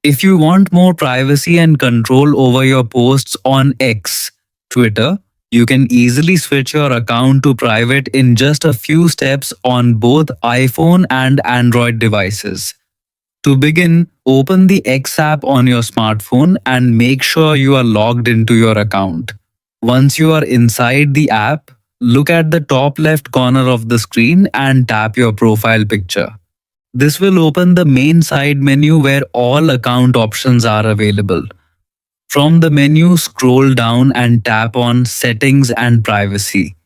If you want more privacy and control over your posts on X, Twitter, you can easily switch your account to private in just a few steps on both iPhone and Android devices. To begin, open the X app on your smartphone and make sure you are logged into your account. Once you are inside the app, look at the top left corner of the screen and tap your profile picture. This will open the main side menu where all account options are available. From the menu, scroll down and tap on Settings and Privacy.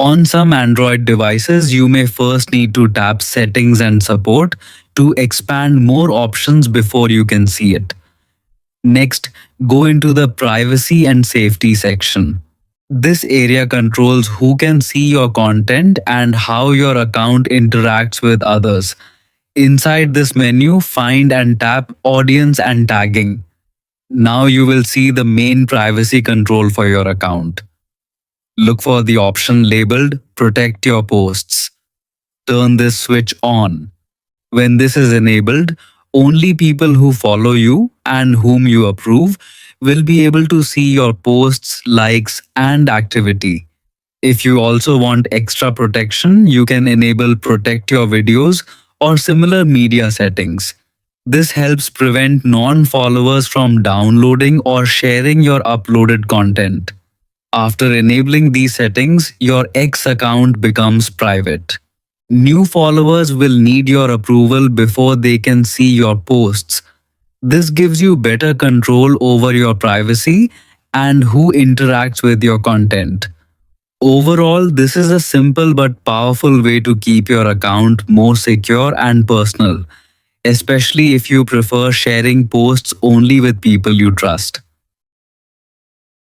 On some Android devices, you may first need to tap Settings and Support to expand more options before you can see it. Next, go into the Privacy and Safety section. This area controls who can see your content and how your account interacts with others. Inside this menu, find and tap Audience and Tagging. Now you will see the main privacy control for your account. Look for the option labeled Protect Your Posts. Turn this switch on. When this is enabled, only people who follow you and whom you approve will be able to see your posts, likes, and activity. If you also want extra protection, you can enable Protect Your Videos or similar media settings. This helps prevent non-followers from downloading or sharing your uploaded content. After enabling these settings, your X account becomes private. New followers will need your approval before they can see your posts. This gives you better control over your privacy and who interacts with your content. Overall, this is a simple but powerful way to keep your account more secure and personal, especially if you prefer sharing posts only with people you trust.